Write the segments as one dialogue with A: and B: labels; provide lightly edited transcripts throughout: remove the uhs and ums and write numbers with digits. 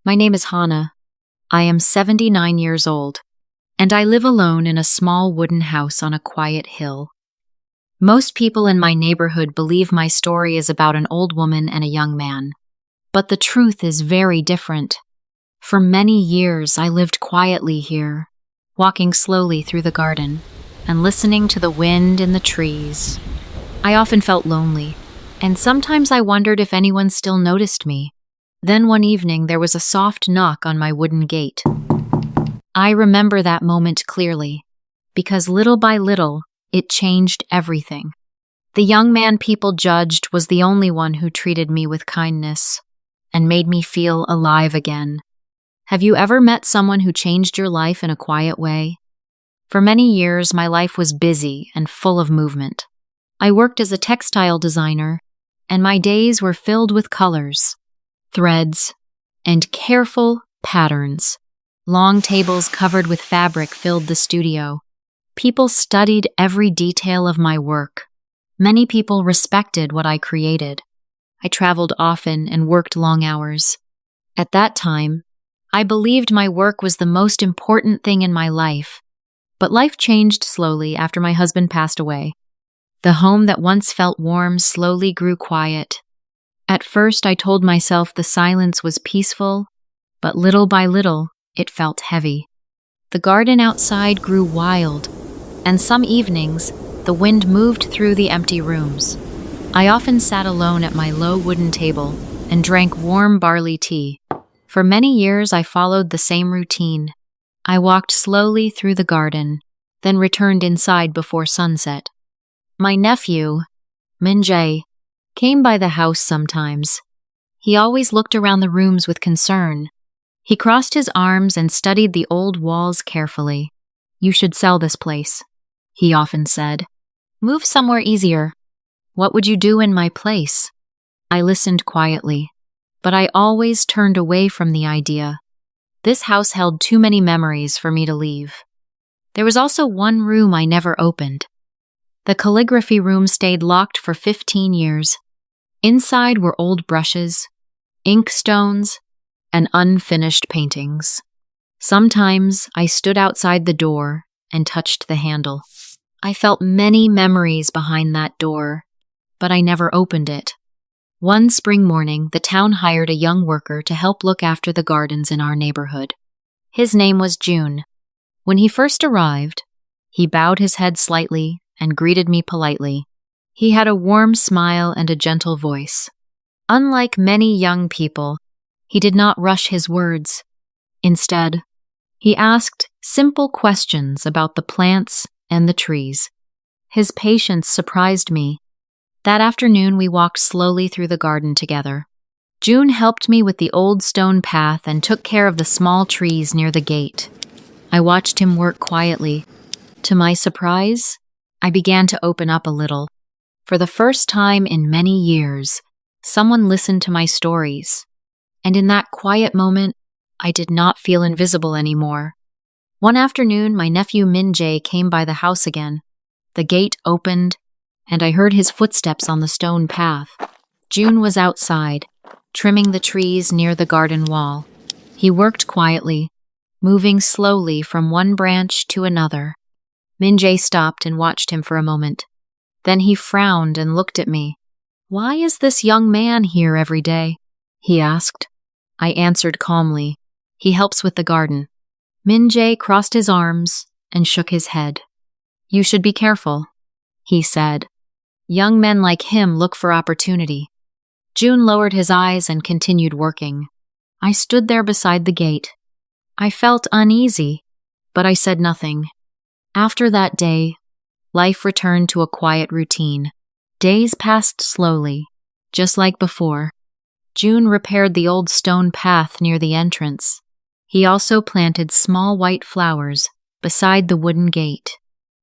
A: My name is Hannah. I am 79 years old, and I live alone in a small wooden house on a quiet hill. Most people in my neighborhood believe my story is about an old woman and a young man, but the truth is very different. For many years, I lived quietly here, walking slowly through the garden and listening to the wind in the trees. I often felt lonely, and sometimes I wondered if anyone still noticed me. Then one evening, there was a soft knock on my wooden gate. I remember that moment clearly, because little by little, it changed everything. The young man people judged was the only one who treated me with kindness and made me feel alive again. Have you ever met someone who changed your life in a quiet way? For many years, my life was busy and full of movement. I worked as a textile designer, and my days were filled with colors, threads, and careful patterns. Long tables covered with fabric filled the studio. People studied every detail of my work. Many people respected what I created. I traveled often and worked long hours. At that time, I believed my work was the most important thing in my life. But life changed slowly after my husband passed away. The home that once felt warm slowly grew quiet. At first, I told myself the silence was peaceful, but little by little, it felt heavy. The garden outside grew wild, and some evenings, the wind moved through the empty rooms. I often sat alone at my low wooden table and drank warm barley tea. For many years, I followed the same routine. I walked slowly through the garden, then returned inside before sunset. My nephew, Min-jae, came by the house sometimes. He always looked around the rooms with concern. He crossed his arms and studied the old walls carefully. "You should sell this place," he often said. "Move somewhere easier. What would you do in my place?" I listened quietly, but I always turned away from the idea. This house held too many memories for me to leave. There was also one room I never opened. The calligraphy room stayed locked for 15 years. Inside were old brushes, ink stones, and unfinished paintings. Sometimes I stood outside the door and touched the handle. I felt many memories behind that door, but I never opened it. One spring morning, the town hired a young worker to help look after the gardens in our neighborhood. His name was June. When he first arrived, he bowed his head slightly and greeted me politely. He had a warm smile and a gentle voice. Unlike many young people, he did not rush his words. Instead, he asked simple questions about the plants and the trees. His patience surprised me. That afternoon, we walked slowly through the garden together. June helped me with the old stone path and took care of the small trees near the gate. I watched him work quietly. To my surprise, I began to open up a little. For the first time in many years, someone listened to my stories. And in that quiet moment, I did not feel invisible anymore. One afternoon, my nephew Min-jae came by the house again. The gate opened, and I heard his footsteps on the stone path. June was outside, trimming the trees near the garden wall. He worked quietly, moving slowly from one branch to another. Min-jae stopped and watched him for a moment. Then he frowned and looked at me. "Why is this young man here every day?" he asked. I answered calmly. "He helps with the garden." Min-jae crossed his arms and shook his head. "You should be careful," he said. "Young men like him look for opportunity." June lowered his eyes and continued working. I stood there beside the gate. I felt uneasy, but I said nothing. After that day, life returned to a quiet routine. Days passed slowly, just like before. June repaired the old stone path near the entrance. He also planted small white flowers beside the wooden gate.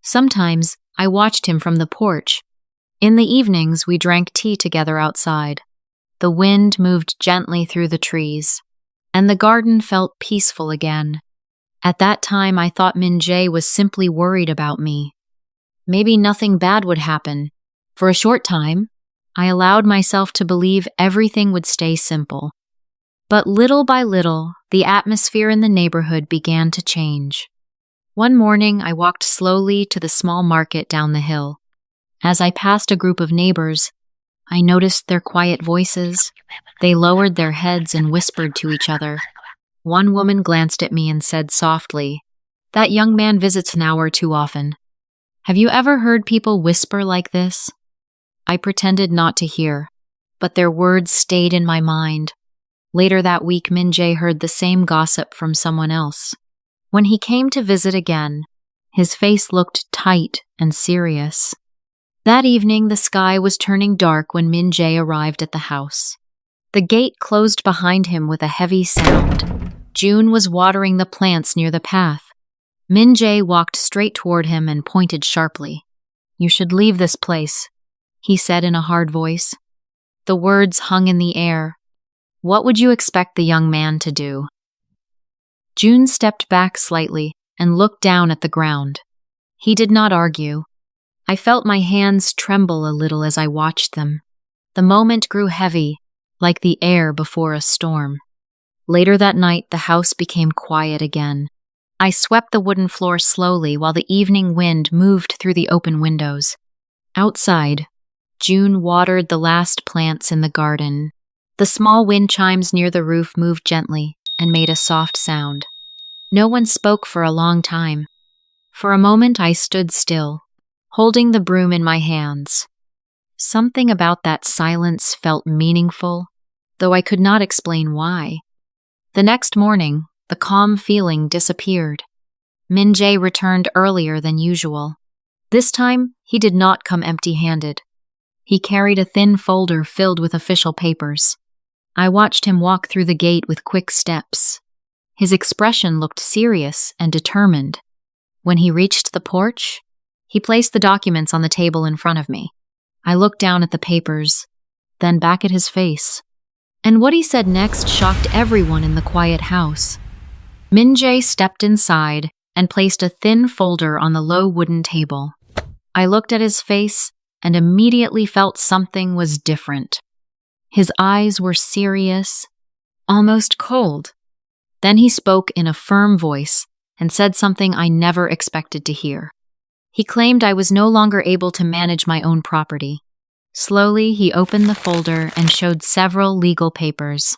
A: Sometimes I watched him from the porch. In the evenings, we drank tea together outside. The wind moved gently through the trees, and the garden felt peaceful again. At that time, I thought Min-jae was simply worried about me. Maybe nothing bad would happen. For a short time, I allowed myself to believe everything would stay simple. But little by little, the atmosphere in the neighborhood began to change. One morning, I walked slowly to the small market down the hill. As I passed a group of neighbors, I noticed their quiet voices. They lowered their heads and whispered to each other. One woman glanced at me and said softly, "That young man visits an hour too often." Have you ever heard people whisper like this? I pretended not to hear, but their words stayed in my mind. Later that week, Min Jae heard the same gossip from someone else. When he came to visit again, his face looked tight and serious. That evening, the sky was turning dark when Min Jae arrived at the house. The gate closed behind him with a heavy sound. June was watering the plants near the path. Min Jae walked straight toward him and pointed sharply. "You should leave this place," he said in a hard voice. The words hung in the air. What would you expect the young man to do? June stepped back slightly and looked down at the ground. He did not argue. I felt my hands tremble a little as I watched them. The moment grew heavy, like the air before a storm. Later that night, the house became quiet again. I swept the wooden floor slowly while the evening wind moved through the open windows. Outside, June watered the last plants in the garden. The small wind chimes near the roof moved gently and made a soft sound. No one spoke for a long time. For a moment, I stood still, holding the broom in my hands. Something about that silence felt meaningful, though I could not explain why. The next morning, the calm feeling disappeared. Min Jae returned earlier than usual. This time, he did not come empty-handed. He carried a thin folder filled with official papers. I watched him walk through the gate with quick steps. His expression looked serious and determined. When he reached the porch, he placed the documents on the table in front of me. I looked down at the papers, then back at his face. And what he said next shocked everyone in the quiet house. Min Jae stepped inside and placed a thin folder on the low wooden table. I looked at his face and immediately felt something was different. His eyes were serious, almost cold. Then he spoke in a firm voice and said something I never expected to hear. He claimed I was no longer able to manage my own property. Slowly, he opened the folder and showed several legal papers.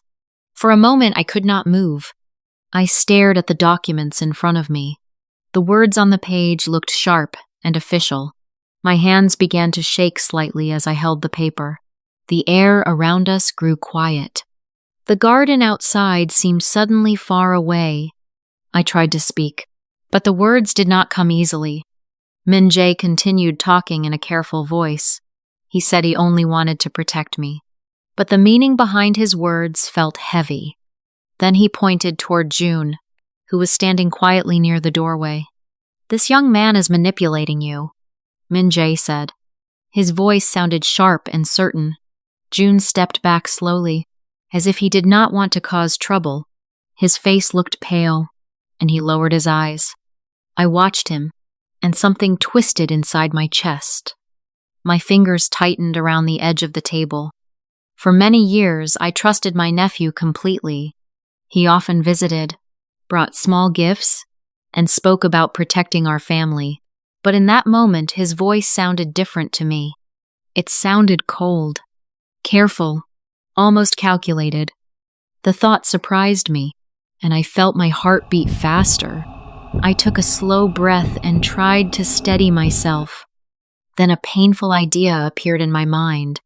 A: For a moment, I could not move. I stared at the documents in front of me. The words on the page looked sharp and official. My hands began to shake slightly as I held the paper. The air around us grew quiet. The garden outside seemed suddenly far away. I tried to speak, but the words did not come easily. Min Jae continued talking in a careful voice. He said he only wanted to protect me, but the meaning behind his words felt heavy. Then he pointed toward June, who was standing quietly near the doorway. "This young man is manipulating you," Min Jae said. His voice sounded sharp and certain. June stepped back slowly, as if he did not want to cause trouble. His face looked pale, and he lowered his eyes. I watched him, and something twisted inside my chest. My fingers tightened around the edge of the table. For many years, I trusted my nephew completely. He often visited, brought small gifts, and spoke about protecting our family. But in that moment, his voice sounded different to me. It sounded cold, careful, almost calculated. The thought surprised me, and I felt my heart beat faster. I took a slow breath and tried to steady myself. Then a painful idea appeared in my mind.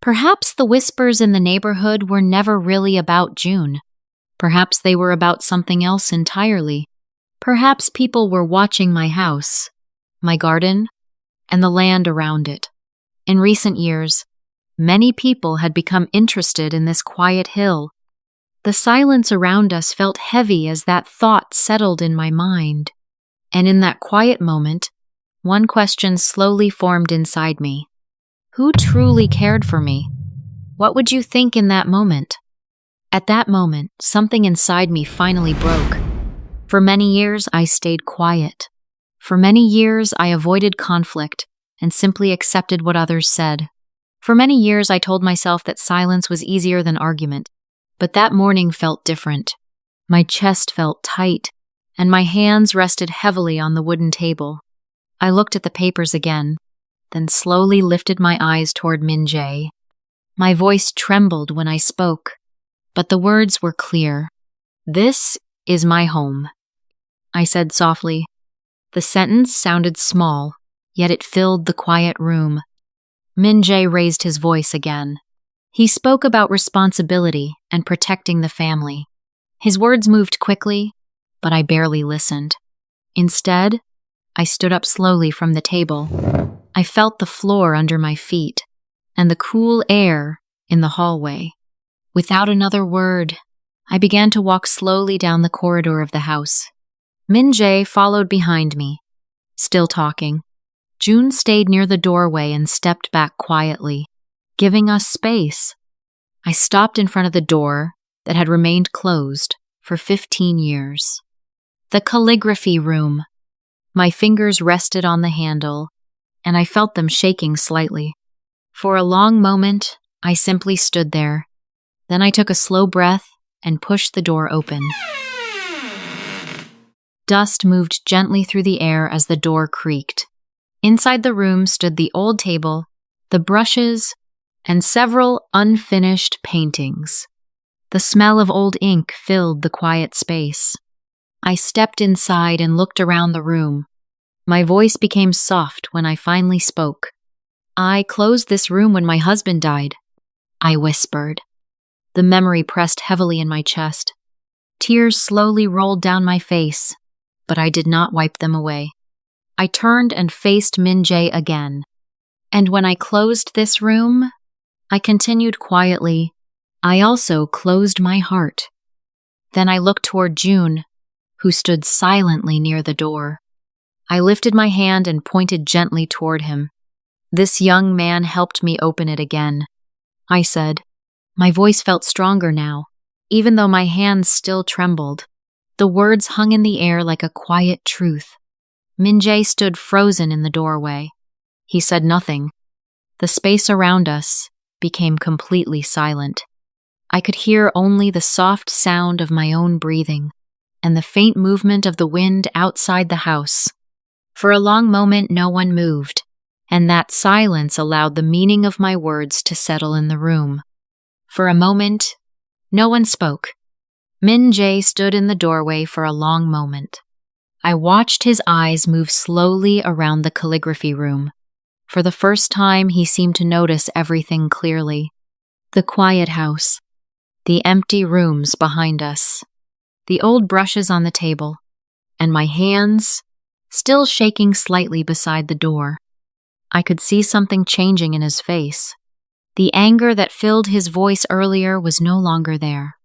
A: Perhaps the whispers in the neighborhood were never really about June. Perhaps they were about something else entirely. Perhaps people were watching my house, my garden, and the land around it. In recent years, many people had become interested in this quiet hill. The silence around us felt heavy as that thought settled in my mind. And in that quiet moment, one question slowly formed inside me. Who truly cared for me? What would you think in that moment? At that moment, something inside me finally broke. For many years, I stayed quiet. For many years, I avoided conflict and simply accepted what others said. For many years, I told myself that silence was easier than argument. But that morning felt different. My chest felt tight, and my hands rested heavily on the wooden table. I looked at the papers again, then slowly lifted my eyes toward Min Jae. My voice trembled when I spoke, but the words were clear. "This is my home," I said softly. The sentence sounded small, yet it filled the quiet room. Min Jae raised his voice again. He spoke about responsibility and protecting the family. His words moved quickly, but I barely listened. Instead, I stood up slowly from the table. I felt the floor under my feet and the cool air in the hallway. Without another word, I began to walk slowly down the corridor of the house. Min Jae followed behind me, still talking. June stayed near the doorway and stepped back quietly, giving us space. I stopped in front of the door that had remained closed for 15 years. The calligraphy room. My fingers rested on the handle, and I felt them shaking slightly. For a long moment, I simply stood there. Then I took a slow breath and pushed the door open. Dust moved gently through the air as the door creaked. Inside the room stood the old table, the brushes, and several unfinished paintings. The smell of old ink filled the quiet space. I stepped inside and looked around the room. My voice became soft when I finally spoke. "I closed this room when my husband died," I whispered. The memory pressed heavily in my chest. Tears slowly rolled down my face, but I did not wipe them away. I turned and faced Min Jae again. "And when I closed this room," I continued quietly, "I also closed my heart." Then I looked toward June, who stood silently near the door. I lifted my hand and pointed gently toward him. "This young man helped me open it again," I said. My voice felt stronger now, even though my hands still trembled. The words hung in the air like a quiet truth. Min Jae stood frozen in the doorway. He said nothing. The space around us became completely silent. I could hear only the soft sound of my own breathing and the faint movement of the wind outside the house. For a long moment, no one moved, and that silence allowed the meaning of my words to settle in the room. For a moment, no one spoke. Min Jae stood in the doorway for a long moment. I watched his eyes move slowly around the calligraphy room. For the first time, he seemed to notice everything clearly. The quiet house, the empty rooms behind us, the old brushes on the table, and my hands, still shaking slightly beside the door. I could see something changing in his face. The anger that filled his voice earlier was no longer there.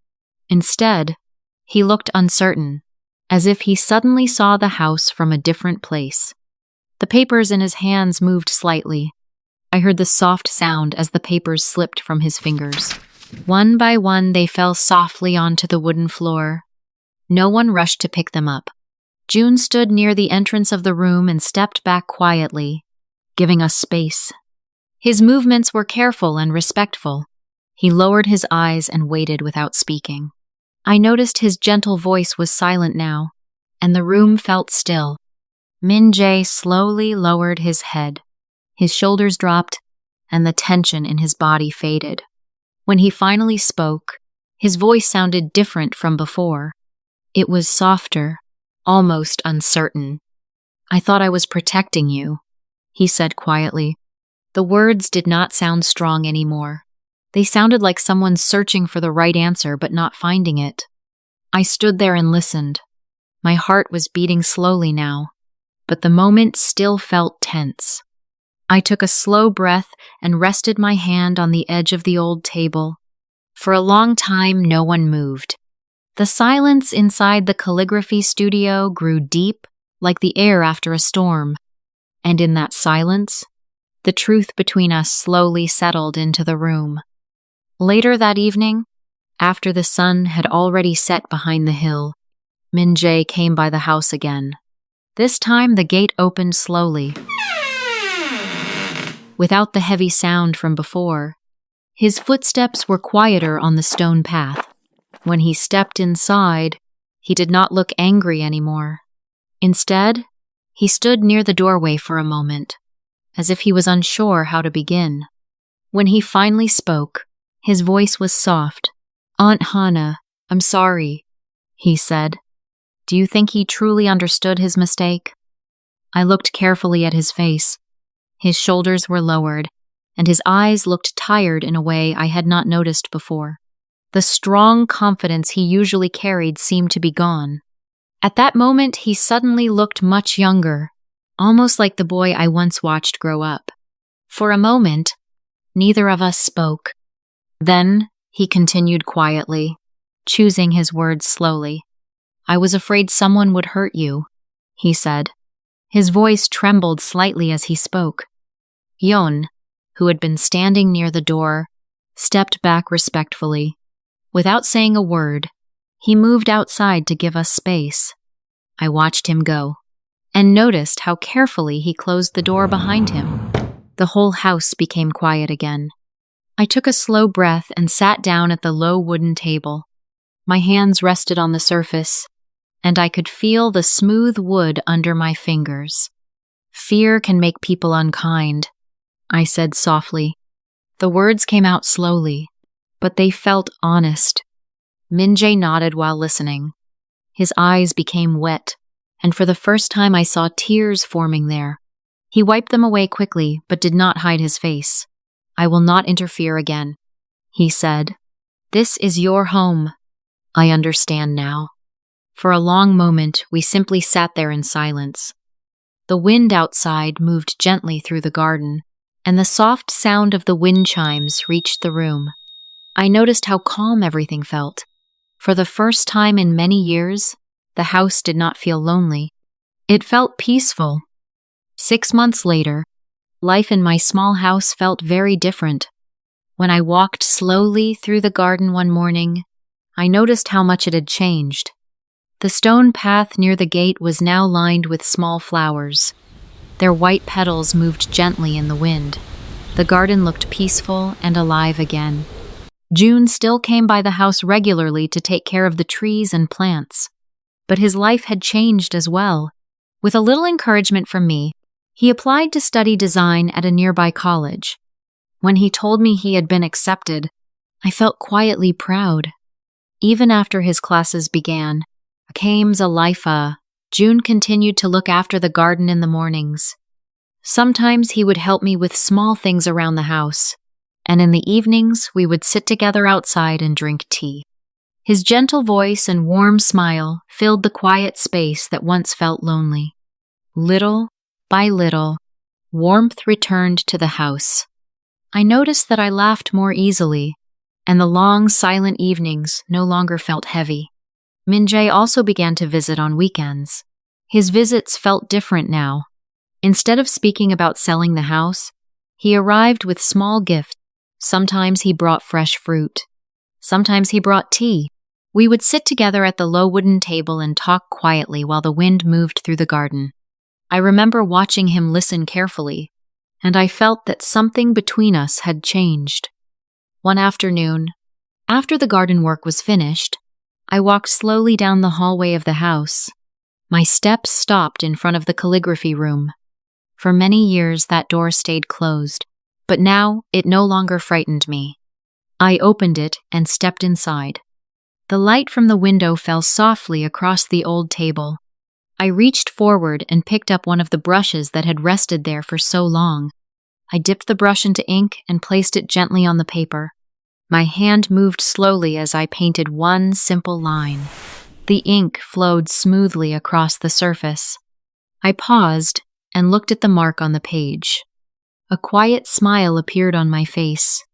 A: Instead, he looked uncertain, as if he suddenly saw the house from a different place. The papers in his hands moved slightly. I heard the soft sound as the papers slipped from his fingers. One by one, they fell softly onto the wooden floor. No one rushed to pick them up. June stood near the entrance of the room and stepped back quietly, giving us space. His movements were careful and respectful. He lowered his eyes and waited without speaking. I noticed his gentle voice was silent now, and the room felt still. Min Jae slowly lowered his head. His shoulders dropped, and the tension in his body faded. When he finally spoke, his voice sounded different from before. It was softer, almost uncertain. "I thought I was protecting you," he said quietly. The words did not sound strong anymore. They sounded like someone searching for the right answer but not finding it. I stood there and listened. My heart was beating slowly now, but the moment still felt tense. I took a slow breath and rested my hand on the edge of the old table. For a long time, no one moved. The silence inside the calligraphy studio grew deep, like the air after a storm. And in that silence, the truth between us slowly settled into the room. Later that evening, after the sun had already set behind the hill, Min Jae came by the house again. This time the gate opened slowly. Without the heavy sound from before, his footsteps were quieter on the stone path. When he stepped inside, he did not look angry anymore. Instead, he stood near the doorway for a moment, as if he was unsure how to begin. When he finally spoke, his voice was soft. "Aunt Hannah, I'm sorry," he said. Do you think he truly understood his mistake? I looked carefully at his face. His shoulders were lowered, and his eyes looked tired in a way I had not noticed before. The strong confidence he usually carried seemed to be gone. At that moment, he suddenly looked much younger, almost like the boy I once watched grow up. For a moment, neither of us spoke. Then, he continued quietly, choosing his words slowly. "I was afraid someone would hurt you," he said. His voice trembled slightly as he spoke. Yon, who had been standing near the door, stepped back respectfully. Without saying a word, he moved outside to give us space. I watched him go, and noticed how carefully he closed the door behind him. The whole house became quiet again. I took a slow breath and sat down at the low wooden table. My hands rested on the surface, and I could feel the smooth wood under my fingers. "Fear can make people unkind," I said softly. The words came out slowly, but they felt honest. Min-jae nodded while listening. His eyes became wet, and for the first time I saw tears forming there. He wiped them away quickly, but did not hide his face. "I will not interfere again," he said. "This is your home. I understand now." For a long moment, we simply sat there in silence. The wind outside moved gently through the garden, and the soft sound of the wind chimes reached the room. I noticed how calm everything felt. For the first time in many years, the house did not feel lonely. It felt peaceful. 6 months later, life in my small house felt very different. When I walked slowly through the garden one morning, I noticed how much it had changed. The stone path near the gate was now lined with small flowers. Their white petals moved gently in the wind. The garden looked peaceful and alive again. June still came by the house regularly to take care of the trees and plants. But his life had changed as well. With a little encouragement from me, he applied to study design at a nearby college. When he told me he had been accepted, I felt quietly proud. Even after his classes began, June continued to look after the garden in the mornings. Sometimes he would help me with small things around the house, and in the evenings we would sit together outside and drink tea. His gentle voice and warm smile filled the quiet space that once felt lonely. Little by little, warmth returned to the house. I noticed that I laughed more easily, and the long, silent evenings no longer felt heavy. Min-jae also began to visit on weekends. His visits felt different now. Instead of speaking about selling the house, he arrived with small gifts. Sometimes he brought fresh fruit. Sometimes he brought tea. We would sit together at the low wooden table and talk quietly while the wind moved through the garden. I remember watching him listen carefully, and I felt that something between us had changed. One afternoon, after the garden work was finished, I walked slowly down the hallway of the house. My steps stopped in front of the calligraphy room. For many years that door stayed closed, but now it no longer frightened me. I opened it and stepped inside. The light from the window fell softly across the old table. I reached forward and picked up one of the brushes that had rested there for so long. I dipped the brush into ink and placed it gently on the paper. My hand moved slowly as I painted one simple line. The ink flowed smoothly across the surface. I paused and looked at the mark on the page. A quiet smile appeared on my face.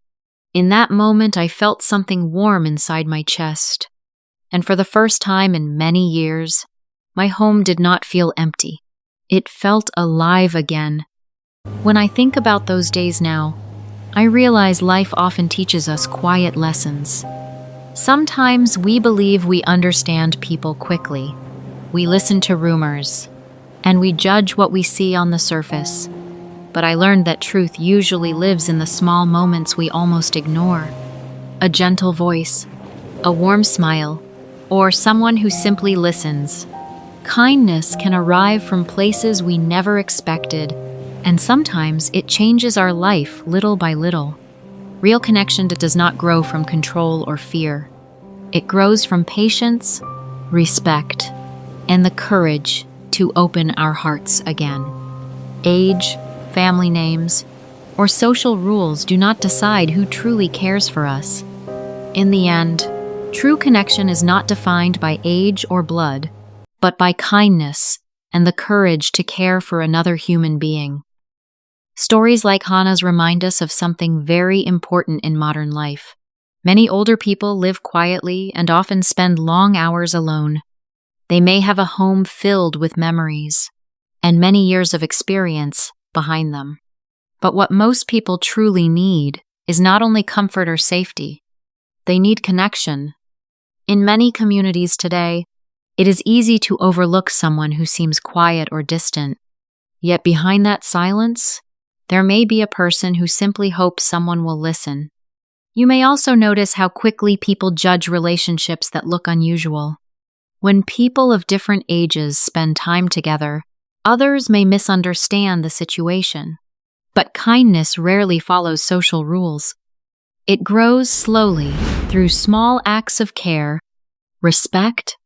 A: In that moment, I felt something warm inside my chest. And for the first time in many years, my home did not feel empty. It felt alive again. When I think about those days now, I realize life often teaches us quiet lessons. Sometimes we believe we understand people quickly. We listen to rumors, and we judge what we see on the surface. But I learned that truth usually lives in the small moments we almost ignore. A gentle voice, a warm smile, or someone who simply listens. Kindness can arrive from places we never expected, and sometimes it changes our life little by little. Real connection does not grow from control or fear. It grows from patience, respect, and the courage to open our hearts again. Age, family names, or social rules do not decide who truly cares for us. In the end, true connection is not defined by age or blood, but by kindness and the courage to care for another human being. Stories like Hannah's remind us of something very important in modern life. Many older people live quietly and often spend long hours alone. They may have a home filled with memories and many years of experience behind them. But what most people truly need is not only comfort or safety, they need connection. In many communities today, it is easy to overlook someone who seems quiet or distant. Yet behind that silence, there may be a person who simply hopes someone will listen. You may also notice how quickly people judge relationships that look unusual. When people of different ages spend time together, others may misunderstand the situation. But kindness rarely follows social rules. It grows slowly through small acts of care, respect,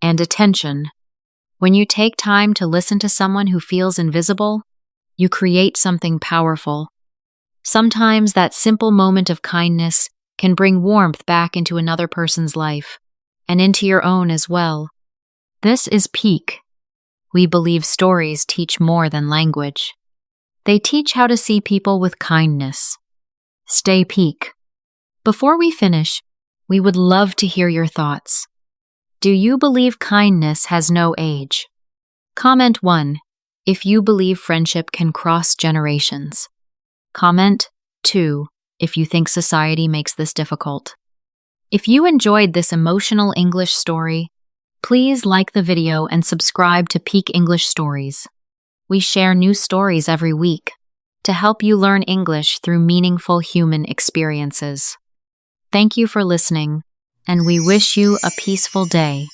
A: and attention. When you take time to listen to someone who feels invisible, you create something powerful. Sometimes that simple moment of kindness can bring warmth back into another person's life, and into your own as well. This is Peak. We believe stories teach more than language. They teach how to see people with kindness. Stay Peak. Before we finish, we would love to hear your thoughts. Do you believe kindness has no age? Comment 1 if you believe friendship can cross generations. Comment 2 if you think society makes this difficult. If you enjoyed this emotional English story, please like the video and subscribe to Peak English Stories. We share new stories every week to help you learn English through meaningful human experiences. Thank you for listening, and we wish you a peaceful day.